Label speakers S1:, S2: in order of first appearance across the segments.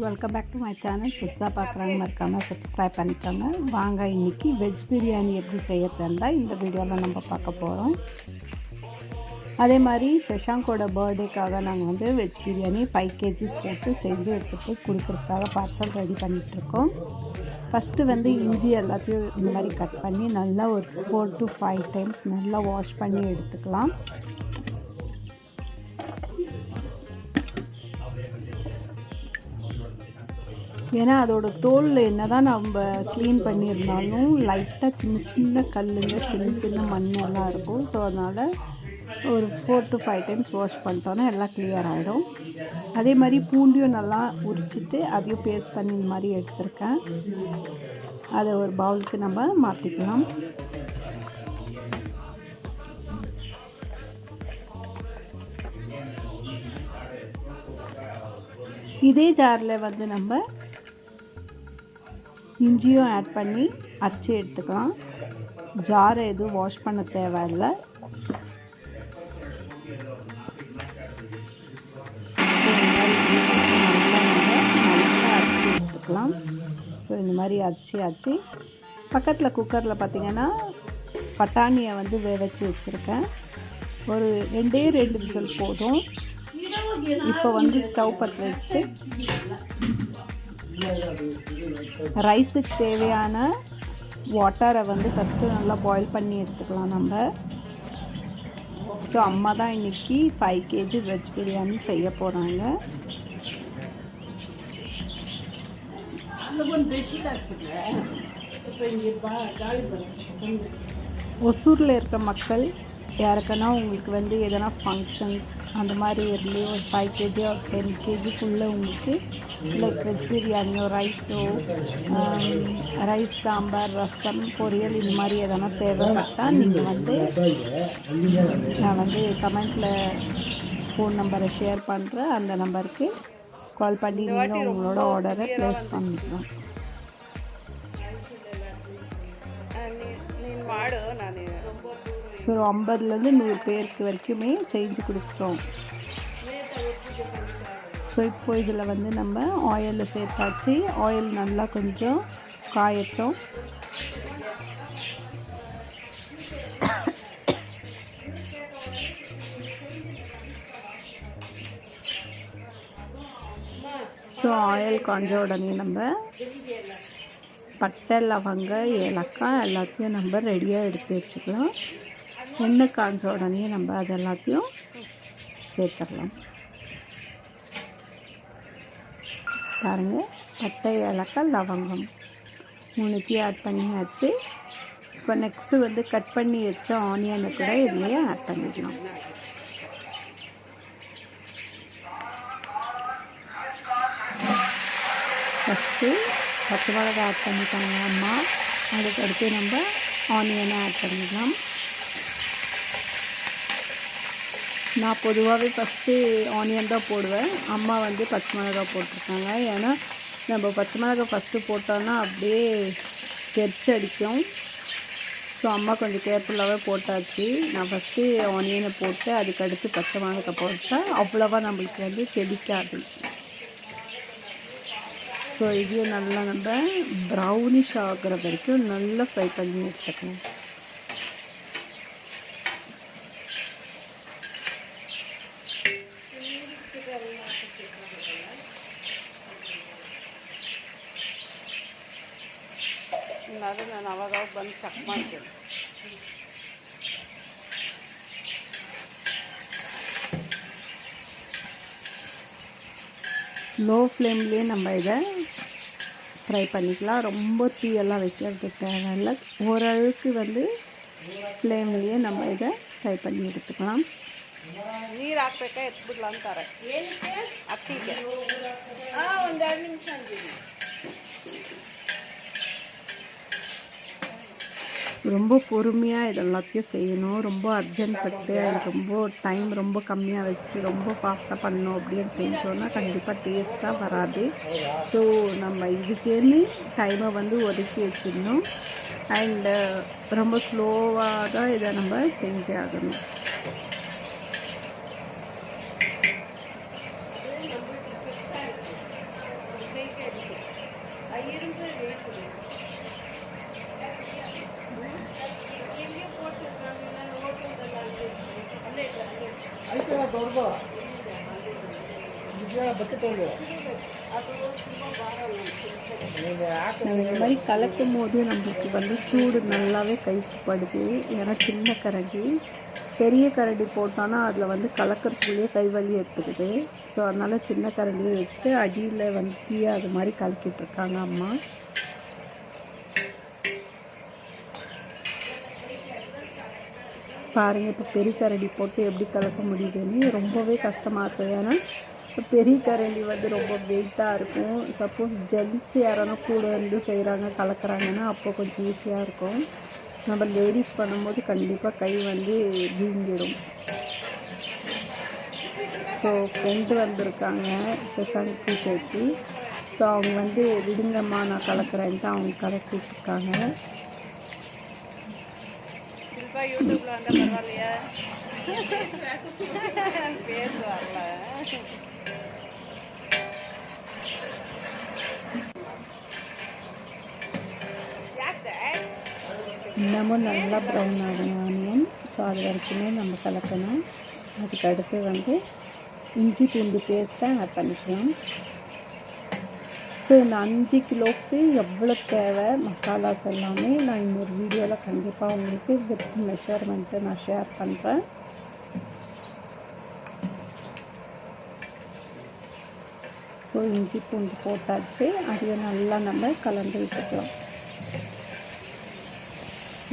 S1: Welcome back to my channel. புதுசாக பார்க்குறாங்க மறக்காமல் சப்ஸ்கிரைப் பண்ணிக்கோங்க. வாங்க இன்றைக்கி வெஜ் பிரியாணி எப்படி செய்யறதுன்னு தான் இந்த வீடியோவில் நம்ம பார்க்க போகிறோம். அதே மாதிரி சஷாங்கோட பர்த்டேக்காக நாங்கள் வந்து வெஜ் பிரியாணி 5 kg போட்டு செஞ்சு எடுத்துகிட்டு கொடுக்குறதுக்காக பார்சல் ரெடி பண்ணிகிட்ருக்கோம். ஃபஸ்ட்டு வந்து இஞ்சி எல்லாத்தையும் இந்த மாதிரி கட் பண்ணி நல்லா ஒரு 4 to 5 டைம்ஸ் நல்லா வாஷ் பண்ணி எடுத்துக்கலாம். ஏன்னா அதோட தோல் என்ன தான் நம்ம க்ளீன் பண்ணியிருந்தாலும் லைட்டாக சின்ன சின்ன கல்லுங்க சின்ன சின்ன மண்ணெல்லாம் இருக்கும். ஸோ அதனால் ஒரு 4 to 5 டைம்ஸ் வாஷ் பண்ணிட்டோன்னா எல்லாம் கிளியர் ஆகிடும். அதே மாதிரி பூண்டியும் நல்லா உரிச்சிட்டு அதையும் பேஸ்ட் பண்ணி இந்த மாதிரி எடுத்துருக்கேன். அதை ஒரு பவுலுக்கு நம்ம மாற்றிக்கலாம். இதே ஜாரில் வந்து நம்ம இஞ்சியும் ஆட் பண்ணி அரைச்சி எடுத்துக்கலாம். ஜாரை எதுவும் வாஷ் பண்ண தேவையில்லை. நல்லா அரைச்சி எடுத்துக்கலாம். ஸோ இந்த மாதிரி அரைச்சி பக்கத்தில் குக்கரில் பார்த்திங்கன்னா பட்டாணியை வந்து வேவச்சு வச்சுருக்கேன். ஒரு 2 விசில் போதும். இப்போ வந்து ஸ்டவ் பற்ற வச்சுட்டு ரைஸுக்கு தேவையான வாட்டரை வந்து ஃபஸ்ட்டு நல்லா பாயில் பண்ணி எடுத்துக்கலாம் நம்ம. ஸோ அம்மா தான் இன்றைக்கி 5 kg வெஜ் பிரியாணி செய்ய போகிறாங்க. ஒசூரில் இருக்க மக்கள் யாருக்குன்னா உங்களுக்கு வந்து எதனா ஃபங்க்ஷன்ஸ் அந்த மாதிரி இருந்து ஒரு 5 kg or 10 kgக்குள்ளே உங்களுக்கு like veg பிரியாணியோ ரைஸோ rice sambar rasam பொரியல் இந்த மாதிரி எதனா தேவைப்பட்டால் நீங்கள் வந்து நான் வந்து கமெண்ட்டில் ஃபோன் நம்பரை ஷேர் பண்ணுறேன். அந்த நம்பருக்கு கால் பண்ணி நீங்கள் உங்களோட ஆர்டரை ப்ளேஸ் பண்ணிக்கலாம். ஸோ 50லேருந்து 100 பேருக்கு வரைக்குமே செஞ்சு கொடுக்குறோம். ஸோ இப்போ இதில் வந்து நம்ம ஆயிலில் சேர்த்தாச்சு. ஆயில் நல்லா கொஞ்சம் காயட்டும். ஸோ ஆயில் காஞ்ச உடனே நம்ம பட்டை லவங்க ஏலக்காய் எல்லாத்தையும் நம்ம ரெடியாக எடுத்து வச்சுக்கலாம். எண்ணெய் காஞ்ச உடனே நம்ம அது எல்லாத்தையும் சேர்த்துடலாம். பாருங்கள், பட்டை ஏலக்காய் லவங்கம் 3 ஆட் பண்ணியாச்சு. இப்போ நெக்ஸ்ட்டு வந்து கட் பண்ணி வச்ச ஆனியனை கூட இதுலேயே ஆட் பண்ணிக்கலாம். ஃபஸ்ட்டு பச்சை மிளகாய் ஆட் பண்ணிட்டாங்க அம்மா. அதுக்கடுத்து நம்ம ஆனியனை ஆட் பண்ணிக்கலாம். நான் பொதுவாகவே ஃபஸ்ட்டு ஆனியன் தான் போடுவேன். அம்மா வந்து பச்சை மிளகாய் போட்டிருக்காங்க. ஏன்னா நம்ம பச்சை மிளகாய் ஃபஸ்ட்டு போட்டோன்னா அப்படியே கெரிச்சு அடிக்கும். ஸோ அம்மா கொஞ்சம் கேர்ஃபுல்லாகவே போட்டாச்சு. நான் ஃபஸ்ட்டு ஆனியனை போட்டு அதுக்கடுத்து பச்சை மிளகாய் போட்டால் அவ்வளோவா நம்மளுக்கு வந்து செடிக்காது. ஸோ இதையும் நல்லா நம்ம ப்ரௌனிஷ் ஆகிற வரைக்கும் நல்லா ஃப்ரை பண்ணி எடுத்துக்கலாம். ನಾನು ಅವಾಗ ಬಂದು ಚೆಕ್ ಮಾಡ್ತೀನಿ. லோ ஃப்ளேம்லேயே நம்ம இதை ஃப்ரை பண்ணிக்கலாம். ரொம்ப தீயெல்லாம் வைக்கிறது தேவையில்லை. ஓரளவுக்கு வந்து ஃப்ளேம்லேயே நம்ம இதை ஃப்ரை பண்ணி எடுத்துக்கலாம். ನೀರು ಹಾಕ್ಬೇಕಾ ಎತ್ಬಿಡ್ಲ ಅಂತಾರೆ ಅಕ್ಕಿಗೆ. ಒಂದು 2 ನಿಮಿಷ ಅಂತೀವಿ. ரொம்ப பொறுமையாக இதெல்லாத்தையும் செய்யணும். ரொம்ப அர்ஜென்ட் பட்டு ரொம்ப டைம் ரொம்ப கம்மியாக வச்சுட்டு ரொம்ப ஃபாஸ்ட்டாக பண்ணணும் அப்படின்னு செஞ்சோன்னா கண்டிப்பாக டேஸ்ட்டாக வராது. ஸோ நம்ம இதுக்கேன்னு டைமை வந்து ஒதுக்கி வச்சிடணும். அண்டு ரொம்ப ஸ்லோவாக தான் இதை நம்ம செஞ்சே ஆகணும். நம்ம இந்த மாதிரி கலக்கும் போது நம்மளுக்கு வந்து சூடு நல்லாவே கைப்படுது. ஏன்னா சின்ன கரண்டி, பெரிய கரண்டி போட்டோன்னா அதில் வந்து கலக்கிறதுக்குள்ளேயே கை வலி எடுத்துக்குது. ஸோ அதனால் சின்ன கரண்டியை வச்சுட்டு அடியில் வந்து டீயாக அது மாதிரி கலக்கிட்டுருக்காங்க அம்மா. பாருங்கள், இப்போ பெரிய கரண்டி போட்டு எப்படி கலக்க முடியுதுன்னு ரொம்பவே கஷ்டமாக இருக்கும். ஏன்னா பெரிய கரண்டி வந்து ரொம்ப வெயிட்டாக இருக்கும். சப்போஸ் ஜென்ஸ் யாரானா கூட வந்து செய்கிறாங்க கலக்கிறாங்கன்னா அப்போ கொஞ்சம் ஈஸியாக இருக்கும். நம்ம லேடிஸ் பண்ணும்போது கண்டிப்பாக கை வந்து வீங்கிடும். ஸோ ஃப்ரெண்டு வந்திருக்காங்க சசாங்க் பூஜைக்கு. ஸோ அவங்க வந்து விடுங்கம்மா நான் கலக்கிறேன்ட்டு அவங்க கலக்கிட்டுருக்காங்க. யூடியூப்ல வந்தால் பரவாயில்லையா பேசுவார்ல. இன்னமும் நல்லா ப்ரௌன் ஆகும் ஆனியன். ஸோ அது வரைக்குமே நம்ம கலக்கணும். அதுக்கு அடுத்து வந்து இஞ்சி பூண்டு பேஸ்ட்டை ஆட் பண்ணிக்கலாம். ஸோ இந்த 5 கிலோவுக்கு எவ்வளோ தேவை மசாலாஸ் எல்லாமே நான் இன்னொரு வீடியோவில் கண்டிப்பாக உங்களுக்கு வித் மெஷர்மெண்ட்டு நான் ஷேர் பண்ணுறேன். ஸோ இஞ்சி பூண்டு போட்டாச்சு. அதையும் நல்லா நம்ம கலந்து விட்டுக்கலாம்.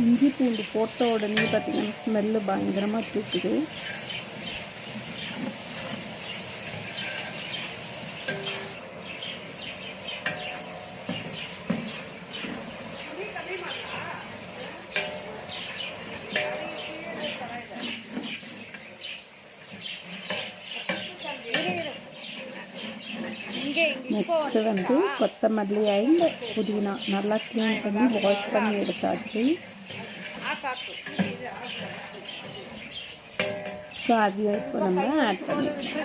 S1: இஞ்சி பூண்டு போட்ட உடனே பார்த்திங்கன்னா ஸ்மெல்லு பயங்கரமாக தூக்குது. நெக்ஸ்ட்டு வந்து கொத்தமல்லி அண்ட் புதினா நல்லா க்ளீன் பண்ணி வாஷ் பண்ணி எடுத்தாச்சு. ஸோ அதையும் இப்போ நம்ம ஆட் பண்ணிக்கலாம்.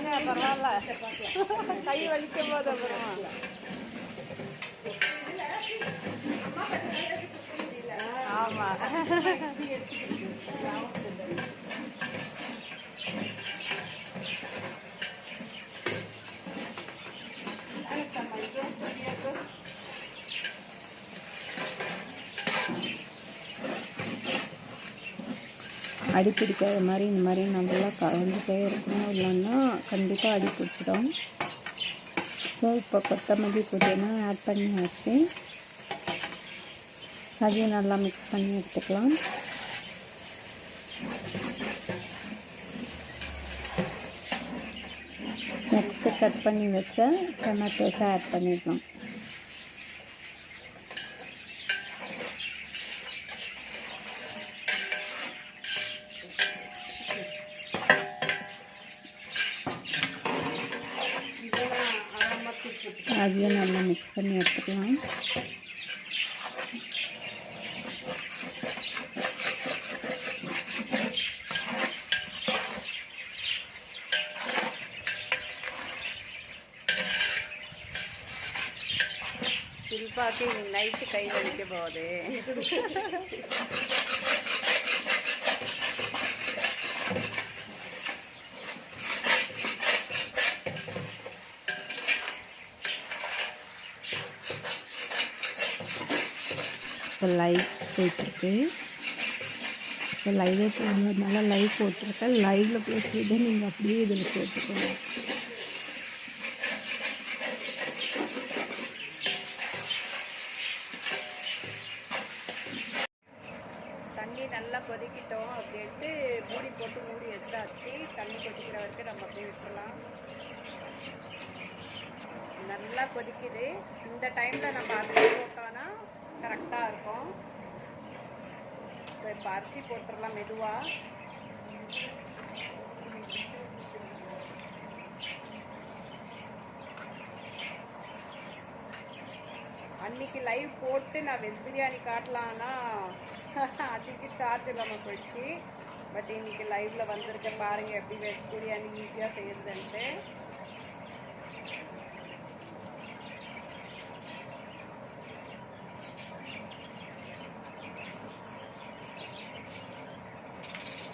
S1: ஆமாம், அடி பிடிக்காத மாதிரி இந்த மாதிரி நல்லா கலந்துட்டே இருக்கணும். இல்லைன்னா கண்டிப்பாக அடி பிடிச்சிடும். ஸோ இப்போ கொத்தமல்லி புதினா ஆட் பண்ணியாச்சு. அதையும் நல்லா மிக்ஸ் பண்ணி எடுத்துக்கலாம். நெக்ஸ்ட்டு கட் பண்ணி வச்ச டொமேட்டோஸை ஆட் பண்ணிடலாம். அதையும் நல்லா மிக்ஸ் பண்ணி எடுத்துக்கலாம். சில்பாக்கு நைட்டு கை வலிக்க போகுது. இப்போ லைவ் போயிட்டுருக்கு. இப்போ லைவே போடுறதுனால லைவ் போட்டிருக்கேன். லைவில் பேசுகிறத நீங்கள் அப்படியே இதில் போட்டுக்கணும். தண்ணி நல்லா கொதிக்கிட்டோம் அப்படின்ட்டு மூடி போட்டு மூடி வச்சாச்சு. தண்ணி கொதிக்கிற வரைக்கும் நம்ம அப்படியே விட்டுறலாம். நல்லா கொதிக்குது. இந்த டைமில் நம்ம அரிசி போட்டோன்னா கரெக்டாக இருக்கும். இப்போ அரிசி போட்டுடலாம் மெதுவாக. அன்றைக்கி லைவ் போட்டு நான் வெஜ் பிரியாணி காட்டலான்னா அதுக்கு சார்ஜ் இல்லாமல் போயிடுச்சு. பட் இன்றைக்கி லைவில் வந்திருக்கேன். பாருங்கள் எப்படி வெஜ் பிரியாணி ஈஸியாக செய்யுதுன்ட்டு.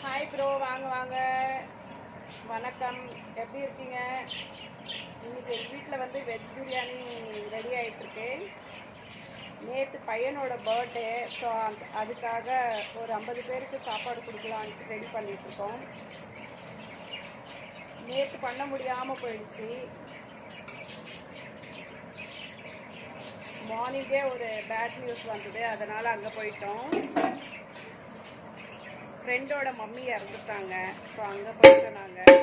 S1: ஹாய் ப்ரோ, வாங்க வாங்க. வணக்கம், எப்படி இருக்கீங்க? இன்னைக்கு எங்கள் வீட்டில் வந்து வெஜ் பிரியாணி ரெடி ஆகிட்டுருக்கு. நேற்று பையனோட பர்த்டே, ஸோ அதுக்காக ஒரு 50 பேருக்கு சாப்பாடு கொடுக்கலான்ட்டு ரெடி பண்ணிகிட்ருக்கோம். நேற்று பண்ண முடியாமல் போயிடுச்சு. மார்னிங்கே ஒரு பேட் நியூஸ் வந்தது, அதனால் அங்கே போயிட்டோம். ஃப்ரெண்டோட மம்மி இறந்துட்டாங்க, ஸோ அங்கே போயிட்டோம் நாங்கள்.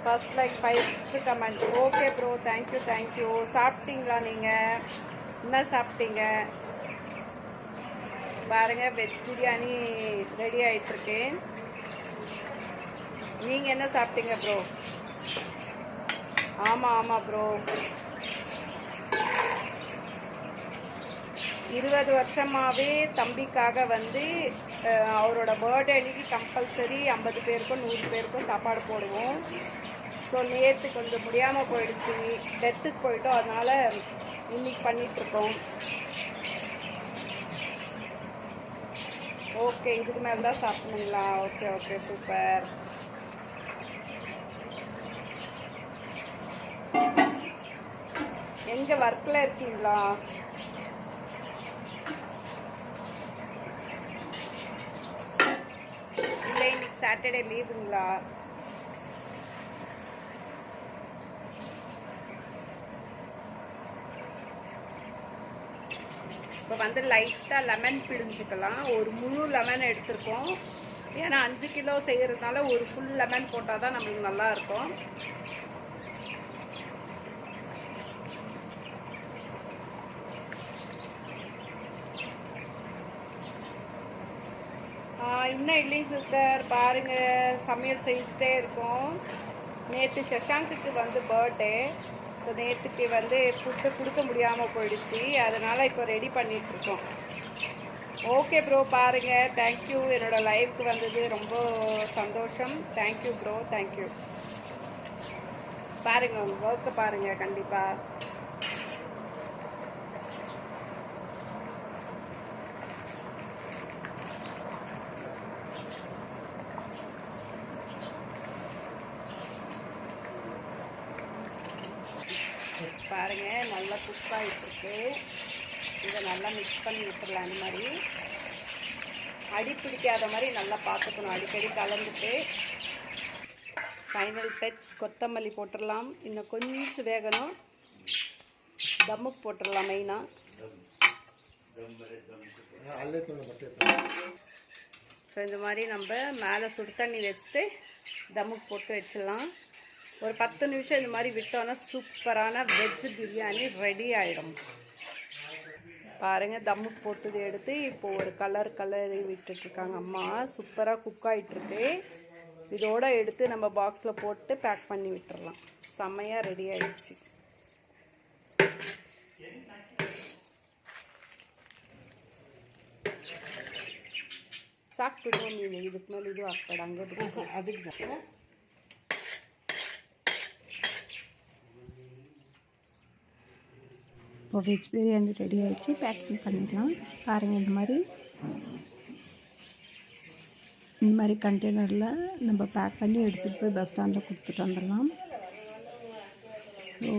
S1: First like 5 comment. Okay bro, thank you. சாப்பிட்டீங்களா? நீங்கள் என்ன சாப்பிட்டீங்க? பாருங்கள், வெஜ் பிரியாணி ரெடி ஆகிட்டுருக்கு. நீங்கள் என்ன சாப்பிட்டீங்க ப்ரோ? ஆமாம் ப்ரோ. 20 வருஷமாகவே தம்பிக்காக வந்து அவரோட பர்த்டே அன்றைக்கி கம்பல்சரி 50 பேருக்கும் 100 பேருக்கும் சாப்பாடு போடுவோம். ஸோ நேற்று கொஞ்சம் முடியாமல் போயிடுச்சு, டெத்துக்கு போயிட்டோம், அதனால் இன்னைக்கு பண்ணிகிட்ருக்கோம். ஓகே, இதுக்கு மேலே தான் சாப்பிட்ணுங்களா? Okay super. எங்கே ஒர்க்கில் இருக்கீங்களா? இல்லை, இன்னைக்கு சாட்டர்டே லீவுங்களா? இப்போ வந்து லைட்டாக லெமன் பிழிஞ்சிக்கலாம். ஒரு முழு லெமன் எடுத்துருக்கோம், ஏன்னா 5 கிலோ செய்கிறதுனால ஒரு ஃபுல் லெமன் போட்டால் தான் நம்மளுக்கு நல்லாயிருக்கும். இன்னும் இல்லைங்க சிஸ்டர், பாருங்கள், சமையல் செஞ்சுட்டே இருக்கோம். நேற்று சஷாங்குக்கு வந்து பர்த்டே, ஸோ நேற்றுக்கு வந்து ஃபுட்டு கொடுக்க முடியாமல் போயிடுச்சு, அதனால் இப்போ ரெடி பண்ணிகிட்ருக்கோம். ஓகே ப்ரோ, பாருங்கள், தேங்க்யூ. என்னோடய லைஃப்க்கு வந்தது ரொம்ப சந்தோஷம். Thank you bro, thank you. பாருங்கள், உங்கள் ஒர்க்கை பாருங்கள் கண்டிப்பாக. பாருங்கள், நல்லா குக் ஆகிட்டுருக்கு. இதை நல்லா மிக்ஸ் பண்ணி விட்டுடலாம். இந்த மாதிரி அடி பிடிக்காத மாதிரி நல்லா பார்த்துக்கணும், அடிக்கடி கலந்துட்டு. ஃபைனல் டச் கொத்தமல்லி போட்டுடலாம். இன்னும் கொஞ்சம் வேகணும், தம்முக்கு போட்டுடலாம். மெயினாக ஸோ இந்த மாதிரி நம்ம மேலே சுடு தண்ணி வச்சுட்டு தம்முக்கு போட்டு வச்சிடலாம். ஒரு 10 நிமிஷம் இந்த மாதிரி விட்டோன்னா சூப்பரான வெஜ் பிரியாணி ரெடி ஆகிடும். பாருங்கள், தம்முக்கு போட்டது எடுத்து இப்போ ஒரு கலரி விட்டுட்ருக்காங்க அம்மா. சூப்பராக குக் ஆகிட்டுருக்கு. இதோடு எடுத்து நம்ம பாக்ஸில் போட்டு பேக் பண்ணி விட்டுடலாம். செம்மையாக ரெடி ஆகிடுச்சு. சாப்பிட்டுட்டோம். நீங்கள் இதுக்கு மேலே இதுவும் ஆக்காடு அங்கே அதுக்கு தான். இப்போ வெஜ் பிரியாணி ரெடி ஆகிடுச்சு, பேக்கிங் பண்ணிடலாம். பாருங்கள், இந்த மாதிரி கண்டெய்னரில் நம்ம பேக் பண்ணி எடுத்துகிட்டு போய் பஸ் ஸ்டாண்டில் கொடுத்துட்டு வந்துடலாம். ஸோ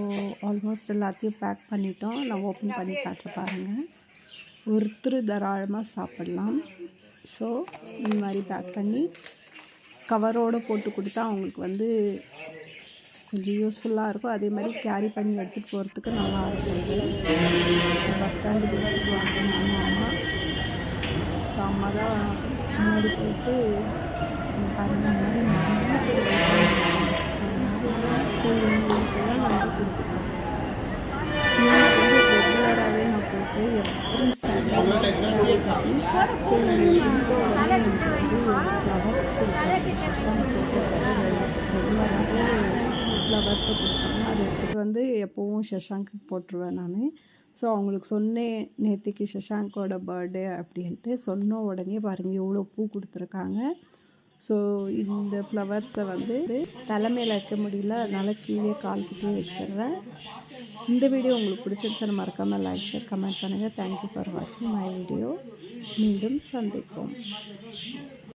S1: ஆல்மோஸ்ட் எல்லாத்தையும் பேக் பண்ணிட்டோம். நான் ஓப்பன் பண்ணி காட்டுறேன் பாருங்கள். ஒருத்தர் தாராளமாக சாப்பிடலாம். ஸோ இந்த மாதிரி பேக் பண்ணி கவரோடு போட்டு கொடுத்தா அவங்களுக்கு வந்து கொஞ்சம் யூஸ்ஃபுல்லாக இருக்கும். அதே மாதிரி கேரி பண்ணி எடுத்துகிட்டு போகிறதுக்கு நல்லா இருக்கும். பஸ் ஸ்டாண்டுக்கு எடுத்துகிட்டு வாங்க அம்மா. ஸோ அம்மா தான் முன்னாடி போயிட்டு பாருங்கள், இந்த மாதிரி ஸோ இவங்களுக்கெல்லாம் நம்ம கொடுத்துருக்கோம். இவங்களுக்கு வந்து ரெகுலராகவே நான் போட்டு எவ்ரி சாட்டர்டே ஸோ ஃப்ளவர்ஸ் ரெகுலராகவே ஃப்ளவர்ஸை கொடுத்தாங்க. அதை எடுத்துகிட்டு வந்து எப்போவும் சஷாங்க்கு போட்டுருவேன் நான். ஸோ அவங்களுக்கு சொன்னேன், நேற்றுக்கு சஷாங்கோட பர்த்டே அப்படின்ட்டு. சொன்ன உடனே பாருங்கள் எவ்வளோ பூ கொடுத்துருக்காங்க. ஸோ இந்த ஃப்ளவர்ஸை வந்து தலைமையில் வைக்க முடியல, அதனால் கீழே கால்கிட்டே வச்சிடுறேன். இந்த வீடியோ உங்களுக்கு பிடிச்சிருந்துச்சுன்னு மறக்காமல் லைக், ஷேர், கமெண்ட் பண்ணுங்கள். தேங்க்யூ ஃபார் வாட்சிங் மை வீடியோ. மீண்டும் சந்திப்போம்.